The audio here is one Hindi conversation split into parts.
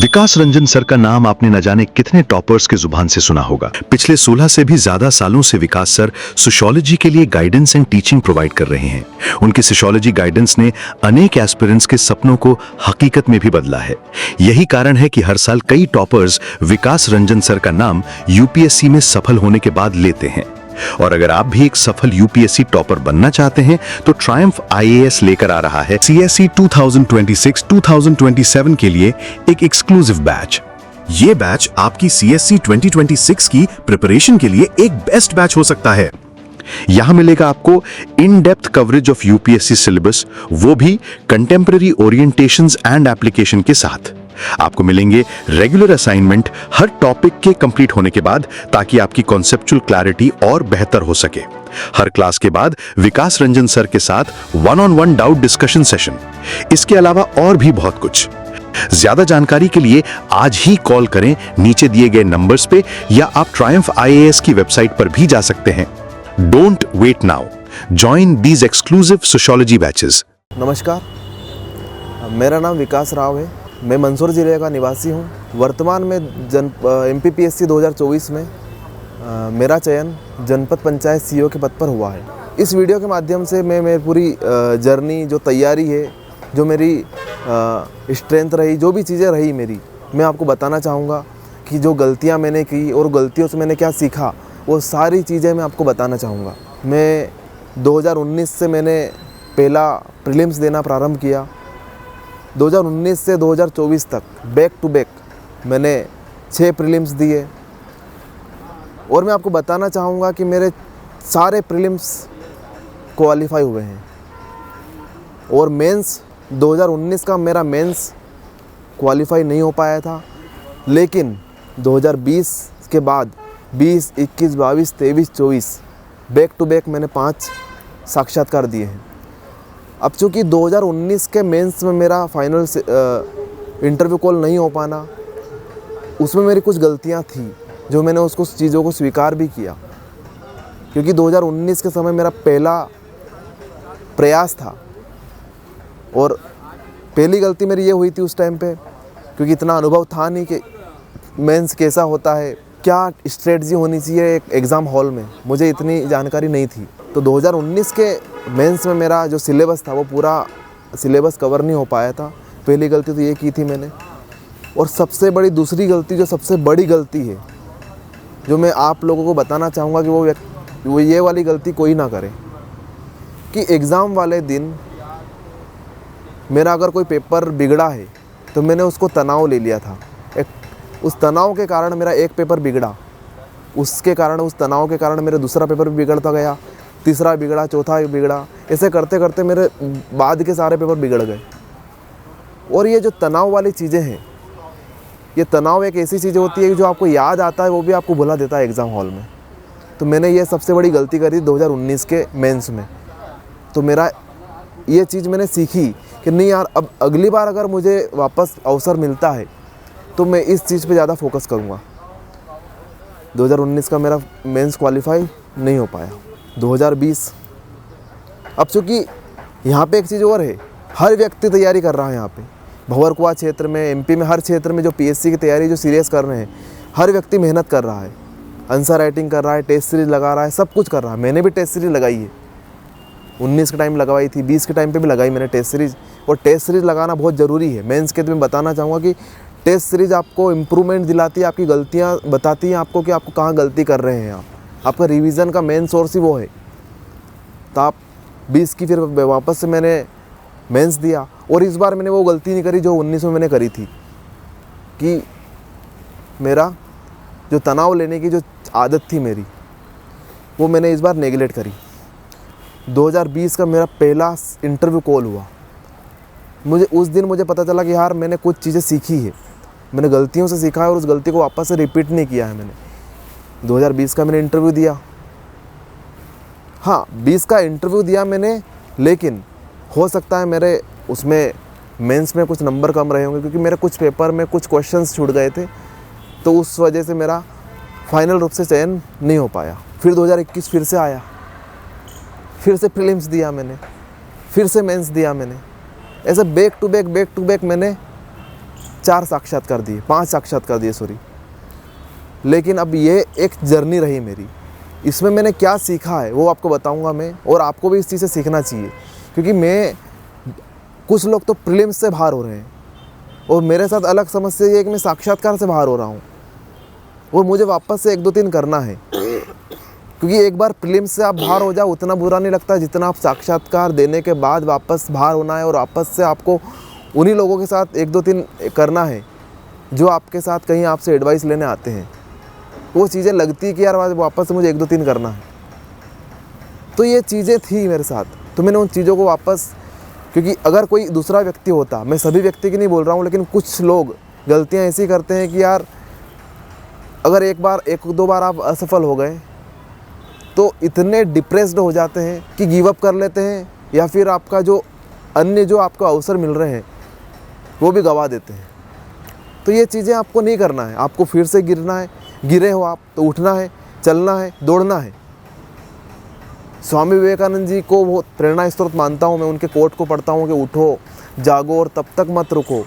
विकास रंजन सर का नाम आपने न जाने कितने टॉपर्स के जुबान से सुना होगा। पिछले 16 से भी ज्यादा सालों से विकास सर सोशियोलॉजी के लिए गाइडेंस एंड टीचिंग प्रोवाइड कर रहे हैं। उनकी सोशियोलॉजी गाइडेंस ने अनेक एस्पिरेंट्स के सपनों को हकीकत में भी बदला है। यही कारण है कि हर साल कई टॉपर्स विकास रंजन सर का नाम यूपीएससी में सफल होने के बाद लेते हैं। और अगर आप भी एक सफल यूपीएससी टॉपर बनना चाहते हैं तो ट्रायम्फ आईएएस लेकर आ रहा है सीएससी 2026-2027 के लिए एक एक्सक्लूसिव बैच। ये बैच आपकी सीएससी 2026 की प्रिपरेशन के लिए एक बेस्ट बैच हो सकता है। यहां मिलेगा आपको in depth coverage of UPSC syllabus, वो भी कंटेम्पररी ओरिएंटेशंस एंड एप्लीकेशन के साथ। आपको मिलेंगे रेगुलर असाइनमेंट हर टॉपिक के कंप्लीट होने के बाद, ताकि आपकी कॉन्सेप्चुअल क्लैरिटी और बेहतर हो सके। हर क्लास के बाद विकास रंजन सर के साथ 1-on-1 डाउट डिस्कशन सेशन। इसके अलावा और भी बहुत कुछ। ज्यादा जानकारी के लिए आज ही कॉल करें नीचे दिए गए नंबर्स पे, या आप ट्रायम्फ आईएएस की वेबसाइट पर भी जा सकते हैं। Don't wait now, join these exclusive sociology batches. नमस्कार, मेरा नाम विकास राव है। मैं मंदसौर ज़िले का निवासी हूँ। वर्तमान में एमपीपीएससी 2024 में मेरा चयन जनपद पंचायत सीईओ के पद पर हुआ है। इस वीडियो के माध्यम से मैं मेरी पूरी जर्नी, जो तैयारी है, जो मेरी स्ट्रेंथ रही, जो भी चीज़ें रही मेरी, मैं आपको बताना चाहूँगा कि जो गलतियाँ मैंने की और गलतियों से मैंने क्या सीखा, वो सारी चीज़ें मैं आपको बताना चाहूँगा। मैं 2019 से मैंने पहला प्रीलिम्स देना प्रारंभ किया। 2019 से 2024 तक बैक टू बैक मैंने 6 प्रीलिम्स दिए, और मैं आपको बताना चाहूँगा कि मेरे सारे प्रीलिम्स क्वालिफाई हुए हैं। और मेंस 2019 का मेरा मेंस क्वालिफाई नहीं हो पाया था, लेकिन 2020 के बाद 20, 21, 22, 23, 24 बैक टू बैक मैंने 5 साक्षात्कार दिए हैं। अब चूँकि 2019 के मेंस में मेरा फाइनल इंटरव्यू कॉल नहीं हो पाना, उसमें मेरी कुछ गलतियां थी, जो मैंने उसको चीज़ों को स्वीकार भी किया, क्योंकि 2019 के समय मेरा पहला प्रयास था। और पहली गलती मेरी ये हुई थी उस टाइम पे, क्योंकि इतना अनुभव था नहीं कि मेंस कैसा होता है, क्या स्ट्रेटजी होनी चाहिए एक एग्ज़ाम हॉल में, मुझे इतनी जानकारी नहीं थी। तो 2019 के मेंस में मेरा जो सिलेबस था, वो पूरा सिलेबस कवर नहीं हो पाया था। पहली गलती तो ये की थी मैंने। और सबसे बड़ी दूसरी गलती, जो सबसे बड़ी गलती है, जो मैं आप लोगों को बताना चाहूँगा कि वो ये वाली गलती कोई ना करे, कि एग्ज़ाम वाले दिन मेरा अगर कोई पेपर बिगड़ा है तो मैंने उसको तनाव ले लिया था। उस तनाव के कारण मेरा एक पेपर बिगड़ा, उस तनाव के कारण मेरा दूसरा पेपर भी बिगड़ता गया, तीसरा बिगड़ा, चौथा बिगड़ा, ऐसे करते करते मेरे बाद के सारे पेपर बिगड़ गए। और ये जो तनाव वाली चीज़ें हैं, ये तनाव एक ऐसी चीज़ होती है कि जो आपको याद आता है वो भी आपको भुला देता है एग्ज़ाम हॉल में। तो मैंने ये सबसे बड़ी गलती करी 2019 के मेंस में। तो मेरा ये चीज़ मैंने सीखी कि नहीं यार, अब अगली बार अगर मुझे वापस अवसर मिलता है तो मैं इस चीज़ पे ज़्यादा फोकस करूँगा। 2019 का मेरा मेंस क्वालिफाई नहीं हो पाया। 2020, अब चूँकि यहाँ पे एक चीज़ और है, हर व्यक्ति तैयारी कर रहा है। यहाँ पे भंवरकुआ क्षेत्र में, एमपी में, हर क्षेत्र में जो पीएससी की तैयारी जो सीरियस कर रहे हैं, हर व्यक्ति मेहनत कर रहा है, आंसर राइटिंग कर रहा है, टेस्ट सीरीज लगा रहा है, सब कुछ कर रहा है। मैंने भी टेस्ट सीरीज लगाई है, 19 के टाइम लगवाई थी, 20 के टाइम पे भी लगाई मैंने टेस्ट सीरीज। और टेस्ट सीरीज लगाना बहुत ज़रूरी है। मेंस के तो मैं बताना चाहूँगा कि टेस्ट सीरीज आपको इम्प्रूवमेंट दिलाती है, आपकी गलतियाँ बताती हैं आपको कि आपको कहाँ गलती कर रहे हैं। आपका रिवीजन का मेन सोर्स ही वो है। तो आप 20 की फिर वापस से मैंने मेंस दिया, और इस बार मैंने वो गलती नहीं करी जो 19 में मैंने करी थी, कि मेरा जो तनाव लेने की जो आदत थी मेरी, वो मैंने इस बार नेगलेक्ट करी। 2020 का मेरा पहला इंटरव्यू कॉल हुआ। उस दिन मुझे पता चला कि यार मैंने कुछ चीज़ें सीखी है, मैंने गलतियों से सीखा है और उस गलती को वापस से रिपीट नहीं किया है मैंने। 2020 का मैंने इंटरव्यू दिया। हाँ, 20 का इंटरव्यू दिया मैंने, लेकिन हो सकता है मेरे उसमें मेंस में कुछ नंबर कम रहे होंगे, क्योंकि मेरे कुछ पेपर में कुछ क्वेश्चंस छूट गए थे, तो उस वजह से मेरा फाइनल रूप से चयन नहीं हो पाया। फिर 2021 फिर से आया, फिर से प्रीलिम्स दिया मैंने, फिर से मेंस दिया मैंने। ऐसे बैक टू बैक मैंने 4 साक्षात्कार दिए, 5 साक्षात्कार दिए सॉरी। लेकिन अब ये एक जर्नी रही मेरी, इसमें मैंने क्या सीखा है वो आपको बताऊंगा मैं, और आपको भी इस चीज़ से सीखना चाहिए। क्योंकि कुछ लोग तो प्रीलिम्स से बाहर हो रहे हैं और मेरे साथ अलग समस्या ये है कि मैं साक्षात्कार से बाहर हो रहा हूँ और मुझे वापस से 1-2-3 करना है। क्योंकि एक बार प्रीलिम्स से आप बाहर हो जाओ उतना बुरा नहीं लगता जितना आप साक्षात्कार देने के बाद वापस बाहर होना है और वापस से आपको उन्हीं लोगों के साथ 1-2-3 करना है जो आपके साथ कहीं आपसे एडवाइस लेने आते हैं। वो चीज़ें लगती है कि यार वापस से मुझे 1-2-3 करना है। तो ये चीज़ें थी मेरे साथ, तो मैंने उन चीज़ों को वापस, क्योंकि अगर कोई दूसरा व्यक्ति होता, मैं सभी व्यक्ति की नहीं बोल रहा हूँ, लेकिन कुछ लोग गलतियाँ ऐसी करते हैं कि यार अगर 1-2 बार आप असफल हो गए तो इतने डिप्रेस्ड हो जाते हैं कि गिव अप कर लेते हैं, या फिर आपका जो आपको अवसर मिल रहे हैं वो भी गवा देते हैं। तो ये चीज़ें आपको नहीं करना है, आपको फिर से गिरना है, गिरे हो आप तो उठना है, चलना है, दौड़ना है। स्वामी विवेकानंद जी को वो प्रेरणा स्रोत मानता हूँ मैं, उनके कोट को पढ़ता हूँ कि उठो, जागो और तब तक मत रुको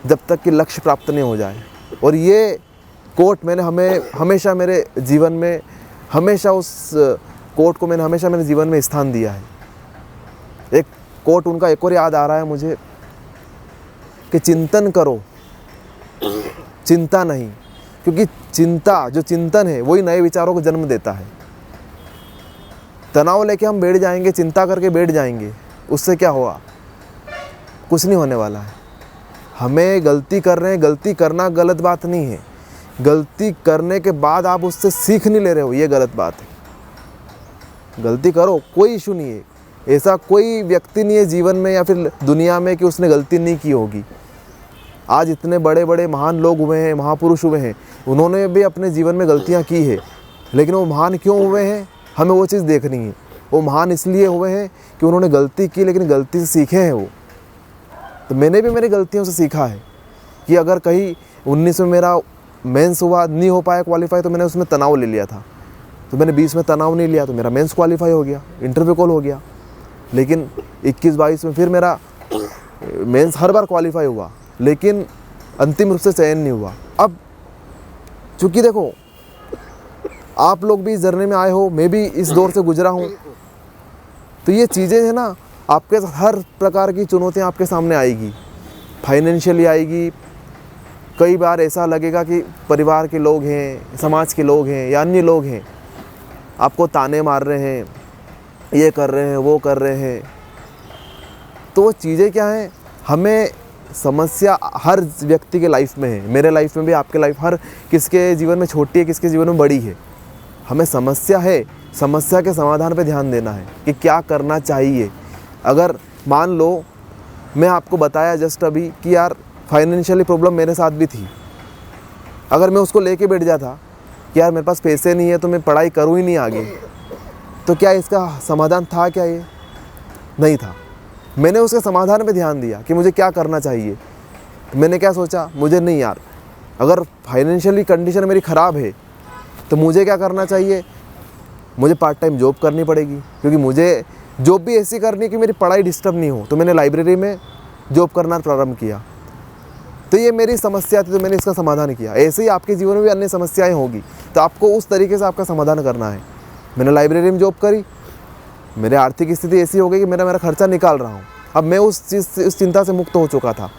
जब तक कि लक्ष्य प्राप्त नहीं हो जाए। और ये कोट मैंने हमेशा मेरे जीवन में, हमेशा उस कोट को मैंने हमेशा मेरे जीवन में स्थान दिया है। एक कोट उनका एक और याद आ रहा है मुझे कि चिंतन करो, चिंता नहीं, क्योंकि जो चिंतन है वही नए विचारों को जन्म देता है। तनाव लेके हम बैठ जाएंगे, चिंता करके बैठ जाएंगे, उससे क्या होगा? कुछ नहीं होने वाला है। हमें गलती कर रहे हैं, गलती करना गलत बात नहीं है, गलती करने के बाद आप उससे सीख नहीं ले रहे हो, ये गलत बात है। गलती करो, कोई इशू नहीं है, ऐसा कोई व्यक्ति नहीं है जीवन में या फिर दुनिया में कि उसने गलती नहीं की होगी। आज इतने बड़े बड़े महान लोग हुए हैं, महापुरुष हुए हैं, उन्होंने भी अपने जीवन में गलतियां की है, लेकिन वो महान क्यों हुए हैं हमें वो चीज़ देखनी है। वो महान इसलिए हुए हैं कि उन्होंने गलती की, लेकिन गलती से सीखे हैं वो। तो मैंने भी मेरी गलतियों से सीखा है कि अगर कहीं 19 में मेरा मेंस हुआ, नहीं हो पाया क्वालिफाई, तो मैंने उसमें तनाव ले लिया था। तो मैंने 20 में तनाव नहीं लिया तो मेरा मेंस क्वालिफाई हो गया, इंटरव्यू कॉल हो गया। लेकिन 21-22 में फिर मेरा मेंस हर बार क्वालिफाई हुआ, लेकिन अंतिम रूप से चयन नहीं हुआ। अब चूँकि देखो आप लोग भी इस जर्नी में आए हो, मैं भी इस दौर से गुजरा हूँ, तो ये चीज़ें हैं ना, आपके हर प्रकार की चुनौतियाँ आपके सामने आएगी। फाइनेंशियली आएगी, कई बार ऐसा लगेगा कि परिवार के लोग हैं, समाज के लोग हैं या अन्य लोग हैं, आपको ताने मार रहे हैं, ये कर रहे हैं, वो कर रहे हैं। तो वो चीज़ें क्या हैं, हमें समस्या हर व्यक्ति के लाइफ में है, मेरे लाइफ में भी, आपके लाइफ, हर किसके जीवन में छोटी है, किसके जीवन में बड़ी है। हमें समस्या है, समस्या के समाधान पे ध्यान देना है कि क्या करना चाहिए। अगर मान लो मैं आपको बताया जस्ट अभी कि यार फाइनेंशियली प्रॉब्लम मेरे साथ भी थी, अगर मैं उसको लेके बैठ जाता कि यार मेरे पास पैसे नहीं है तो मैं पढ़ाई करूँ ही नहीं आगे, तो क्या इसका समाधान था? क्या ये नहीं था। मैंने उसके समाधान पे ध्यान दिया कि मुझे क्या करना चाहिए। मैंने क्या सोचा, मुझे नहीं यार, अगर फाइनेंशियली कंडीशन मेरी ख़राब है तो मुझे क्या करना चाहिए, मुझे पार्ट टाइम जॉब करनी पड़ेगी, क्योंकि मुझे जॉब भी ऐसी करनी कि मेरी पढ़ाई डिस्टर्ब नहीं हो। तो मैंने लाइब्रेरी में जॉब करना प्रारंभ किया। तो ये मेरी समस्या थी, तो मैंने इसका समाधान किया। ऐसे ही आपके जीवन में भी अन्य समस्याएं होगी, तो आपको उस तरीके से आपका समाधान करना है। मैंने लाइब्रेरी में जॉब करी, मेरी आर्थिक स्थिति ऐसी हो गई कि मेरा खर्चा निकाल रहा हूँ। अब मैं उस चिंता से मुक्त हो चुका था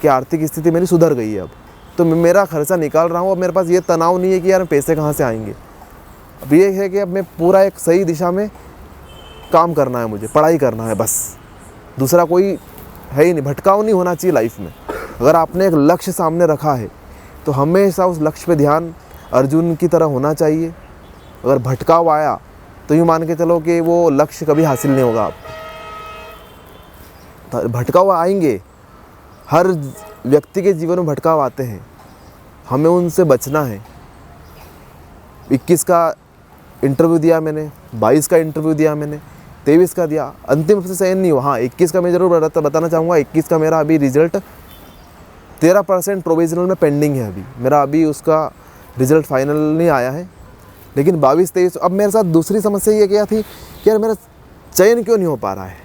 कि आर्थिक स्थिति मेरी सुधर गई है, अब तो मैं मेरा खर्चा निकाल रहा हूँ। अब मेरे पास ये तनाव नहीं है कि यार पैसे कहाँ से आएंगे। अब ये है कि अब मैं पूरा एक सही दिशा में काम करना है, मुझे पढ़ाई करना है, बस दूसरा कोई है ही नहीं। भटकाव नहीं होना चाहिए लाइफ में। अगर आपने एक लक्ष्य सामने रखा है तो हमेशा उस लक्ष्य पे ध्यान अर्जुन की तरह होना चाहिए। अगर भटकाव आया तो यूँ मान के चलो कि वो लक्ष्य कभी हासिल नहीं होगा। आप भटकाव आएंगे, हर व्यक्ति के जीवन में भटकाव आते हैं, हमें उनसे बचना है। 21 का इंटरव्यू दिया मैंने, 22 का इंटरव्यू दिया मैंने, 23 का दिया, अंतिम रूप से चयन नहीं हुआ। हाँ, 21 का मैं ज़रूर बताना चाहूँगा, 21 का मेरा अभी रिजल्ट 13% प्रोविजनल में पेंडिंग है। मेरा अभी उसका रिजल्ट फाइनल नहीं आया है। लेकिन 22-23 अब मेरे साथ दूसरी समस्या ये क्या थी कि यार मेरा चयन क्यों नहीं हो पा रहा है।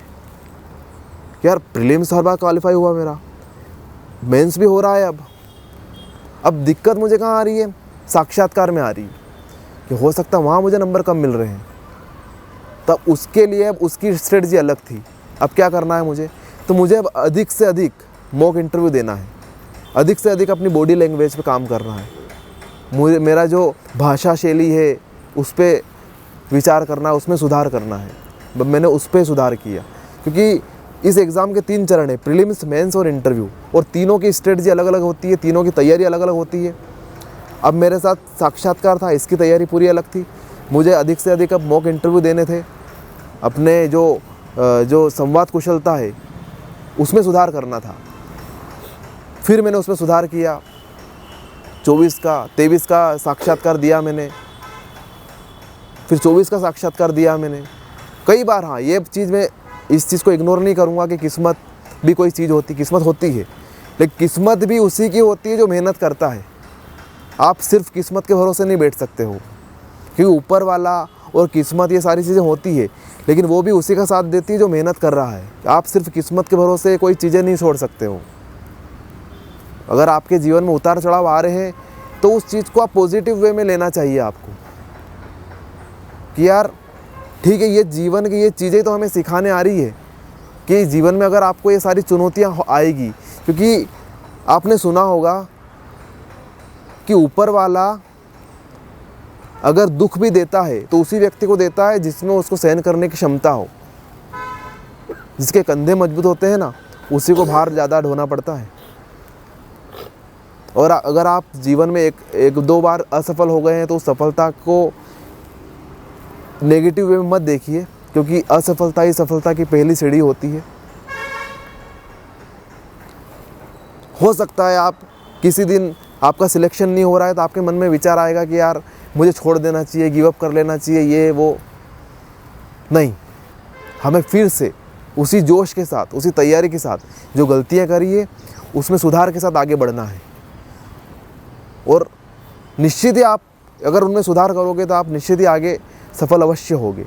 यार प्रीलिम्स हर बार क्वालिफाई हुआ मेरा, मेंस भी हो रहा है अब दिक्कत मुझे कहाँ आ रही है, साक्षात्कार में आ रही है कि हो सकता है वहाँ मुझे नंबर कम मिल रहे हैं। तब उसके लिए अब उसकी स्ट्रेटजी अलग थी। अब क्या करना है मुझे, तो मुझे अब अधिक से अधिक मॉक इंटरव्यू देना है, अधिक से अधिक अपनी बॉडी लैंग्वेज पे काम करना है, मुझे मेरा जो भाषा शैली है उस पर विचार करना है, उसमें सुधार करना है। मैंने उस पर सुधार किया क्योंकि इस एग्ज़ाम के 3 चरण है, प्रीलिम्स, मेंस और इंटरव्यू, और तीनों की स्ट्रेटजी अलग अलग होती है, तीनों की तैयारी अलग अलग होती है। अब मेरे साथ साक्षात्कार था, इसकी तैयारी पूरी अलग थी। मुझे अधिक से अधिक अब मॉक इंटरव्यू देने थे, अपने जो संवाद कुशलता है उसमें सुधार करना था। फिर मैंने उसमें सुधार किया, 24 का 23 का साक्षात्कार दिया मैंने, फिर 24 का साक्षात्कार दिया मैंने कई बार। हाँ, ये चीज़ मैं इस चीज़ को इग्नोर नहीं करूँगा कि किस्मत भी कोई चीज़ होती, किस्मत होती है, लेकिन किस्मत भी उसी की होती है जो मेहनत करता है। आप सिर्फ किस्मत के भरोसे नहीं बैठ सकते हो, क्योंकि ऊपर वाला और किस्मत ये सारी चीज़ें होती है, लेकिन वो भी उसी का साथ देती है जो मेहनत कर रहा है। आप सिर्फ किस्मत के भरोसे कोई चीज़ें नहीं छोड़ सकते हो। अगर आपके जीवन में उतार चढ़ाव आ रहे हैं तो उस चीज़ को आप पॉजिटिव वे में लेना चाहिए आपको, कि यार ठीक है, ये जीवन की ये चीज़ें तो हमें सिखाने आ रही है कि जीवन में अगर आपको ये सारी चुनौतियाँ आएगी, क्योंकि आपने सुना होगा कि ऊपर वाला अगर दुख भी देता है तो उसी व्यक्ति को देता है जिसमें उसको सहन करने की क्षमता हो। जिसके कंधे मजबूत होते हैं ना, उसी को भार ज़्यादा ढोना पड़ता है। और अगर आप जीवन में एक दो बार असफल हो गए हैं तो उस सफलता को नेगेटिव वे में मत देखिए, क्योंकि असफलता ही सफलता की पहली सीढ़ी होती है। हो सकता है आप किसी दिन आपका सिलेक्शन नहीं हो रहा है तो आपके मन में विचार आएगा कि यार मुझे छोड़ देना चाहिए, गिव अप कर लेना चाहिए, ये वो नहीं। हमें फिर से उसी जोश के साथ, उसी तैयारी के साथ जो गलतियां करी है उसमें सुधार के साथ आगे बढ़ना है। और निश्चित ही आप अगर उनमें सुधार करोगे तो आप निश्चित ही आगे सफल अवश्य होगे।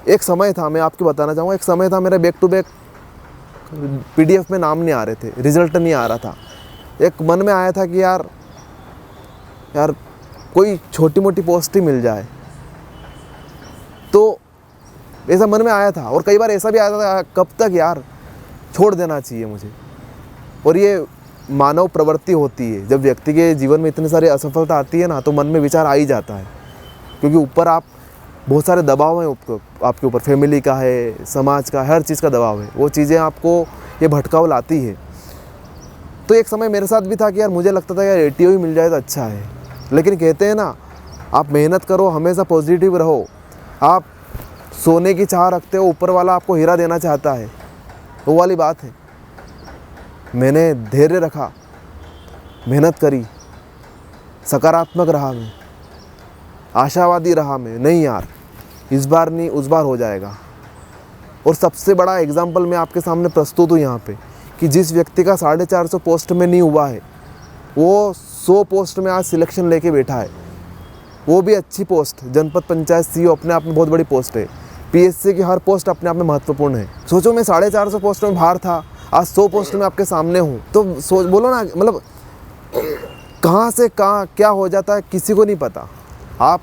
एक समय था, मैं आपको बताना चाहूँगा, एक समय था मेरा बैक टू बैक PDF में नाम नहीं आ रहे थे, रिजल्ट नहीं आ रहा था। एक मन में आया था कि यार कोई छोटी मोटी पोस्ट ही मिल जाए, तो ऐसा मन में आया था। और कई बार ऐसा भी आया था, कब तक यार, छोड़ देना चाहिए मुझे। और ये मानव प्रवृत्ति होती है, जब व्यक्ति के जीवन में इतनी सारी असफलता आती है ना, तो मन में विचार आ ही जाता है, क्योंकि ऊपर आप बहुत सारे दबाव हैं आपके ऊपर, फैमिली का है, समाज का, हर चीज़ का दबाव है। वो चीज़ें आपको ये भटकाव लाती है। तो एक समय मेरे साथ भी था कि यार मुझे लगता था यार ATO ही मिल जाए तो अच्छा है, लेकिन कहते हैं ना, आप मेहनत करो, हमेशा पॉजिटिव रहो। आप सोने की चाह रखते हो, ऊपर वाला आपको हीरा देना चाहता है, वो वाली बात है। मैंने धैर्य रखा, मेहनत करी, सकारात्मक रहा, मैं आशावादी रहा, मैं नहीं यार इस बार नहीं उस बार हो जाएगा। और सबसे बड़ा एग्जाम्पल मैं आपके सामने प्रस्तुत हूँ यहाँ पे, कि जिस व्यक्ति का 450 पोस्ट में नहीं हुआ है, वो 100 पोस्ट में आज सिलेक्शन लेके बैठा है, वो भी अच्छी पोस्ट। जनपद पंचायत CO अपने आप में बहुत बड़ी पोस्ट है। PSC की हर पोस्ट अपने आप में महत्वपूर्ण है। सोचो, मैं 450 पोस्ट में बाहर था, आज 100 पोस्ट में आपके सामने हूँ, तो बोलो ना, मतलब कहाँ से कहाँ क्या हो जाता है किसी को नहीं पता। आप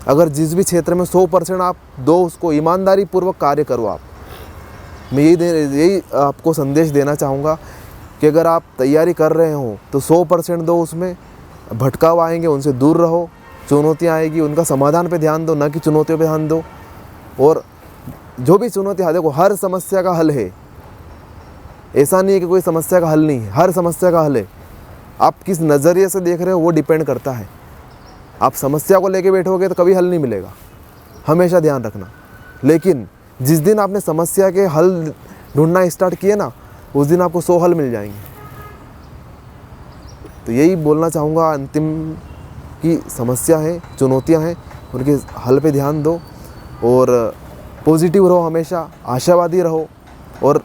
अगर जिस भी क्षेत्र में 100% आप दो, उसको ईमानदारी पूर्वक कार्य करो। आप मैं यही आपको संदेश देना चाहूँगा कि अगर आप तैयारी कर रहे हो तो 100% दो, उसमें भटकाव आएंगे उनसे दूर रहो, चुनौतियाँ आएगी उनका समाधान पे ध्यान दो, ना कि चुनौतियों पे ध्यान दो। और जो भी चुनौतियाँ, देखो हर समस्या का हल है, ऐसा नहीं है कि कोई समस्या का हल नहीं है, हर समस्या का हल है। आप किस नज़रिए से देख रहे हो वो डिपेंड करता है। आप समस्या को लेके बैठोगे तो कभी हल नहीं मिलेगा, हमेशा ध्यान रखना। लेकिन जिस दिन आपने समस्या के हल ढूंढना स्टार्ट किए ना, उस दिन आपको 100 हल मिल जाएंगे। तो यही बोलना चाहूँगा अंतिम, की समस्या है, चुनौतियाँ हैं, उनके हल पे ध्यान दो और पॉजिटिव रहो, हमेशा आशावादी रहो। और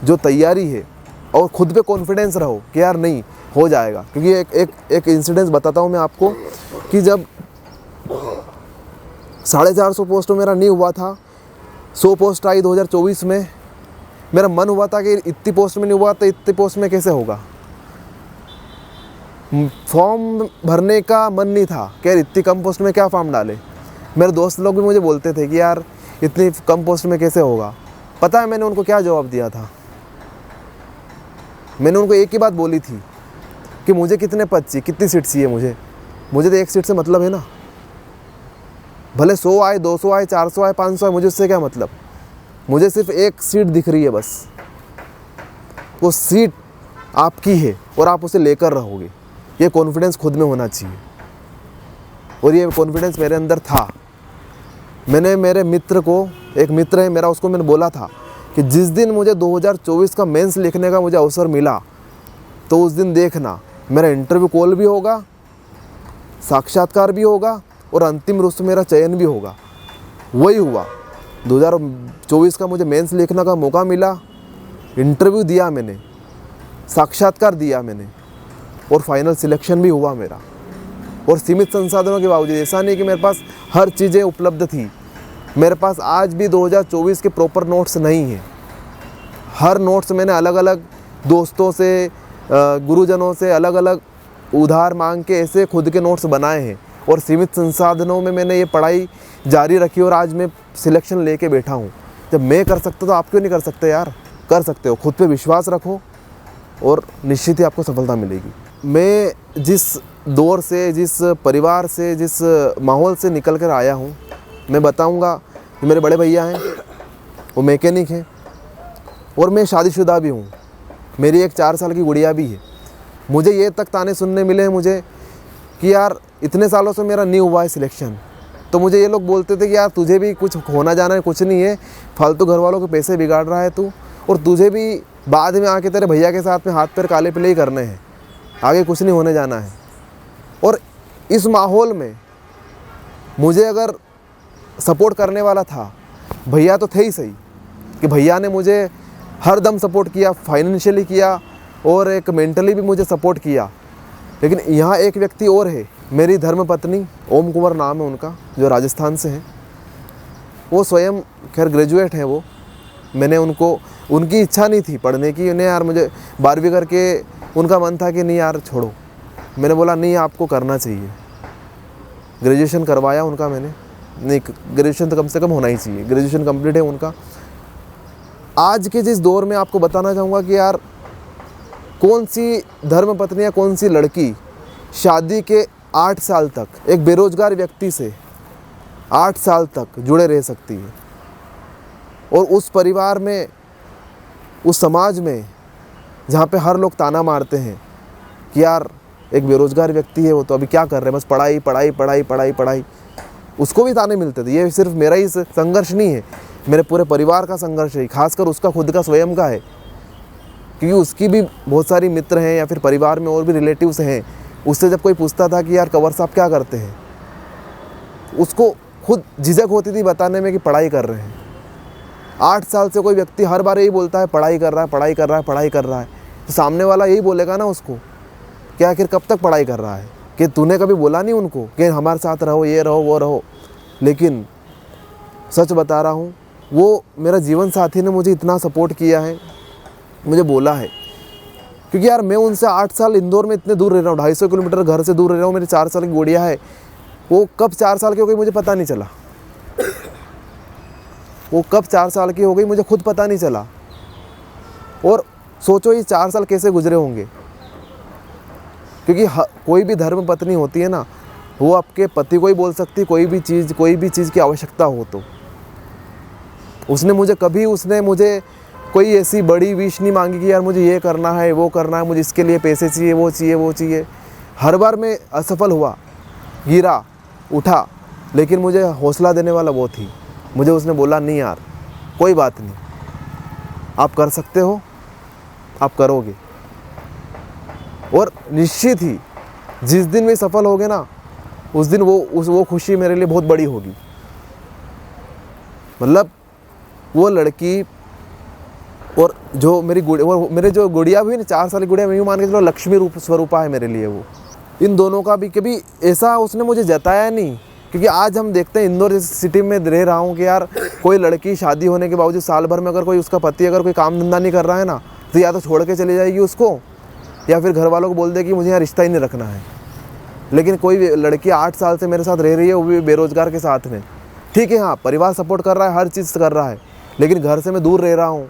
जो तैयारी है, और ख़ुद पे कॉन्फिडेंस रहो कि यार नहीं हो जाएगा। क्योंकि एक इंसिडेंस बताता हूँ मैं आपको, कि जब 450 पोस्ट मेरा नहीं हुआ था, 100 पोस्ट आई 2024 में, मेरा मन हुआ था कि इतनी पोस्ट में नहीं हुआ तो इतनी पोस्ट में कैसे होगा। फॉर्म भरने का मन नहीं था कि यार इतनी कम पोस्ट में क्या फॉर्म डाले। मेरे दोस्त लोग भी मुझे बोलते थे कि यार इतनी कम पोस्ट में कैसे होगा। पता है मैंने उनको क्या जवाब दिया था? मैंने उनको एक ही बात बोली थी कि मुझे कितने पद चाहिए, कितनी सीट चाहिए मुझे तो एक सीट से मतलब है ना। भले 100 आए, 200 आए, 400 आए, 500 आए, मुझे उससे क्या मतलब। मुझे सिर्फ एक सीट दिख रही है बस। वो सीट आपकी है और आप उसे लेकर रहोगे। ये कॉन्फिडेंस खुद में होना चाहिए और ये कॉन्फिडेंस मेरे अंदर था। मैंने मेरे मित्र को, एक मित्र है मेरा, उसको मैंने बोला था कि जिस दिन मुझे 2024 का मेंस लिखने का मुझे अवसर मिला तो उस दिन देखना मेरा इंटरव्यू कॉल भी होगा, साक्षात्कार भी होगा और अंतिम रूप से मेरा चयन भी होगा। वही हुआ। 2024 का मुझे मेंस लिखने का मौका मिला, इंटरव्यू दिया मैंने, साक्षात्कार दिया मैंने और फाइनल सिलेक्शन भी हुआ मेरा। और सीमित संसाधनों के बावजूद, ऐसा नहीं कि मेरे पास हर चीज़ें उपलब्ध थी। मेरे पास आज भी 2024 के प्रॉपर नोट्स नहीं हैं। हर नोट्स मैंने अलग अलग दोस्तों से, गुरुजनों से अलग अलग उधार मांग के ऐसे खुद के नोट्स बनाए हैं और सीमित संसाधनों में मैंने ये पढ़ाई जारी रखी और आज मैं सिलेक्शन लेके बैठा हूँ। जब मैं कर सकता तो आप क्यों नहीं कर सकते यार? कर सकते हो। खुद पे विश्वास रखो और निश्चित ही आपको सफलता मिलेगी। मैं जिस दौर से, जिस परिवार से, जिस माहौल से निकल कर आया हूँ, मैं बताऊँगा कि मेरे बड़े भैया हैं, वो मैकेनिक हैं और मैं शादीशुदा भी हूँ। मेरी एक 4 साल की गुड़िया भी है। मुझे ये तक ताने सुनने मिले हैं मुझे कि यार इतने सालों से मेरा नहीं हुआ है सिलेक्शन। तो मुझे ये लोग बोलते थे कि यार तुझे भी कुछ होना जाना है, कुछ नहीं है, फालतू घर वालों के पैसे बिगाड़ रहा है तू, और तुझे भी बाद में आके तेरे भैया के साथ में हाथ पैर काले पीले ही करने हैं, आगे कुछ नहीं होने जाना है। और इस माहौल में मुझे अगर सपोर्ट करने वाला था, भैया तो थे ही सही कि भैया ने मुझे हर दम सपोर्ट किया, फाइनेंशियली किया और एक मेंटली भी मुझे सपोर्ट किया। लेकिन यहाँ एक व्यक्ति और है, मेरी धर्मपत्नी, ओम कुंवर नाम है उनका, जो राजस्थान से हैं। वो स्वयं खैर ग्रेजुएट हैं वो। मैंने उनको, उनकी इच्छा नहीं थी पढ़ने की, उन्हें यार मुझे 12वीं करके उनका मन था कि नहीं यार छोड़ो। मैंने बोला नहीं आपको करना चाहिए। ग्रेजुएशन करवाया उनका मैंने, नहीं ग्रेजुएशन तो कम से कम होना ही चाहिए। ग्रेजुएशन कंप्लीट है उनका। आज के जिस दौर में आपको बताना चाहूँगा कि यार कौन सी धर्मपत्नी या कौन सी लड़की शादी के 8 साल तक एक बेरोजगार व्यक्ति से 8 साल तक जुड़े रह सकती है, और उस परिवार में, उस समाज में जहाँ पे हर लोग ताना मारते हैं कि यार एक बेरोजगार व्यक्ति है, वो तो अभी क्या कर रहे हैं, बस पढ़ाई पढ़ाई पढ़ाई पढ़ाई पढ़ाई। उसको भी ताने मिलते थे। ये सिर्फ मेरा ही संघर्ष नहीं है, मेरे पूरे परिवार का संघर्ष है, खासकर उसका खुद का स्वयं का है, क्योंकि उसकी भी बहुत सारी मित्र हैं या फिर परिवार में और भी रिलेटिव्स हैं। उससे जब कोई पूछता था कि यार कंवर साहब क्या करते हैं, उसको खुद झिझक होती थी बताने में कि पढ़ाई कर रहे हैं। 8 साल से कोई व्यक्ति हर बार यही बोलता है पढ़ाई कर रहा है, पढ़ाई कर रहा है, पढ़ाई कर रहा है, तो सामने वाला यही बोलेगा ना उसको कि आखिर कब तक पढ़ाई कर रहा है, कि तूने कभी बोला नहीं उनको कि हमारे साथ रहो, ये रहो, वो रहो। लेकिन सच बता रहा हूँ, वो मेरा जीवन साथी ने मुझे इतना सपोर्ट किया है, मुझे बोला है, क्योंकि यार मैं उनसे 8 साल इंदौर में इतने दूर रह रहा हूँ, 250 किलोमीटर घर से दूर रह रहा हूँ। मेरी 4 साल की गुड़िया है, वो कब 4 साल की हो गई मुझे पता नहीं चला। वो कब 4 साल की हो गई मुझे खुद पता नहीं चला। और सोचो ये 4 साल कैसे गुजरे होंगे, क्योंकि कोई भी धर्म पत्नी होती है ना, वो आपके पति को ही बोल सकती, कोई भी चीज़ की आवश्यकता हो तो। उसने मुझे कोई ऐसी बड़ी विश नहीं मांगी कि यार मुझे ये करना है, वो करना है, मुझे इसके लिए पैसे चाहिए, वो चाहिए। हर बार मैं असफल हुआ, गिरा, उठा, लेकिन मुझे हौसला देने वाला वो थी। मुझे उसने बोला नहीं यार कोई बात नहीं, आप कर सकते हो, आप करोगे। और निश्चित ही जिस दिन वे सफल होगे ना, उस दिन वो खुशी मेरे लिए बहुत बड़ी होगी। मतलब वो लड़की और जो मेरे जो गुड़िया भी है ना, 4 साल की गुड़िया, मैं यूँ मान के चलो लक्ष्मी रूप स्वरूपा है मेरे लिए वो। इन दोनों का भी कभी ऐसा उसने मुझे जताया नहीं क्योंकि आज हम देखते हैं इंदौर जैसी सिटी में रह रहा हूँ कि यार कोई लड़की शादी होने के बावजूद साल भर में अगर कोई उसका पति अगर कोई काम धंधा नहीं कर रहा है ना, तो या तो छोड़ के चली जाएगी उसको, या फिर घर वालों को बोल देगी मुझे यहाँ रिश्ता ही नहीं रखना है। लेकिन कोई लड़की 8 साल से मेरे साथ रह रही है, वो भी बेरोजगार के साथ में। ठीक है, हाँ परिवार सपोर्ट कर रहा है, हर चीज़ कर रहा है, लेकिन घर से मैं दूर रह रहा हूँ।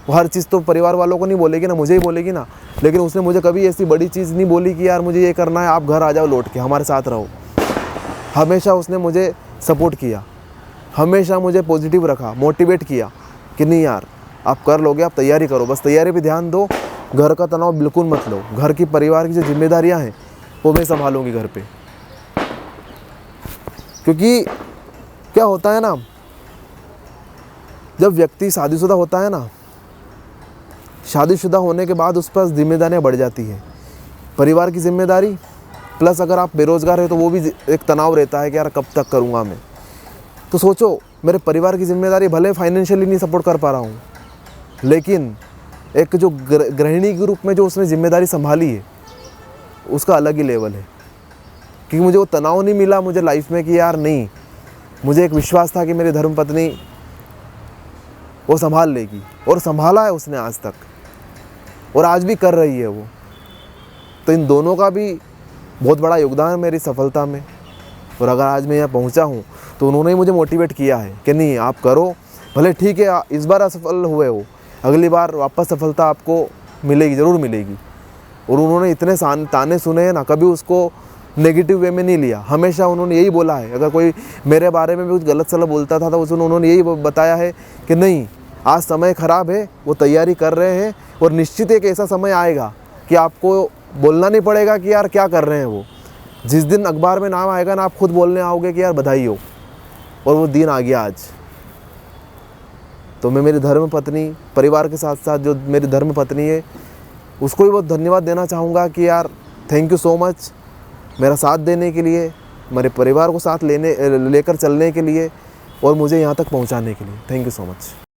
वो हर चीज़ तो परिवार वालों को नहीं बोलेगी ना, मुझे ही बोलेगी ना। लेकिन उसने मुझे कभी ऐसी बड़ी चीज़ नहीं बोली कि यार मुझे ये करना है, आप घर आ जाओ लौट के, हमारे साथ रहो। हमेशा उसने मुझे सपोर्ट किया, हमेशा मुझे पॉजिटिव रखा, मोटिवेट किया कि नहीं यार आप कर लोगे, आप तैयारी करो, बस तैयारी पे ध्यान दो, घर का तनाव बिल्कुल मत लो। घर की परिवार की जो जिम्मेदारियां हैं वो मैं संभालूंगी घर पे। क्योंकि क्या होता है ना, जब व्यक्ति शादीशुदा होता है ना, शादीशुदा होने के बाद उस पर जिम्मेदारियां बढ़ जाती हैं। परिवार की जिम्मेदारी प्लस अगर आप बेरोजगार है तो वो भी एक तनाव रहता है कि यार कब तक करूँगा मैं। तो सोचो, मेरे परिवार की जिम्मेदारी भले फाइनेंशियली नहीं सपोर्ट कर पा रहा हूँ, लेकिन एक जो गृहिणी के रूप में जो उसने जिम्मेदारी संभाली है उसका अलग ही लेवल है। क्योंकि मुझे वो तनाव नहीं मिला मुझे लाइफ में कि यार नहीं, मुझे एक विश्वास था कि मेरी धर्मपत्नी वो संभाल लेगी, और संभाला है उसने आज तक, और आज भी कर रही है वो। तो इन दोनों का भी बहुत बड़ा योगदान है मेरी सफलता में। और अगर आज मैं यहाँ पहुँचा हूँ तो उन्होंने ही मुझे मोटिवेट किया है कि नहीं आप करो, भले ठीक है इस बार असफल हुए हो, अगली बार वापस सफलता आपको मिलेगी, ज़रूर मिलेगी। और उन्होंने इतने ताने सुने हैं ना, कभी उसको नेगेटिव वे में नहीं लिया। हमेशा उन्होंने यही बोला है, अगर कोई मेरे बारे में भी कुछ गलत सलत बोलता था तो उन्होंने यही बताया है कि नहीं, आज समय ख़राब है, वो तैयारी कर रहे हैं, और निश्चित एक ऐसा समय आएगा कि आपको बोलना नहीं पड़ेगा कि यार क्या कर रहे हैं वो। जिस दिन अखबार में नाम आएगा ना, आप खुद बोलने आओगे कि यार बधाई हो। और वो दिन आ गया आज। तो मैं मेरी धर्मपत्नी, परिवार के साथ साथ जो मेरी धर्मपत्नी है उसको भी बहुत धन्यवाद देना चाहूँगा कि यार थैंक यू सो मच मेरा साथ देने के लिए, मेरे परिवार को साथ लेकर चलने के लिए, और मुझे यहाँ तक पहुँचाने के लिए। Thank you so much.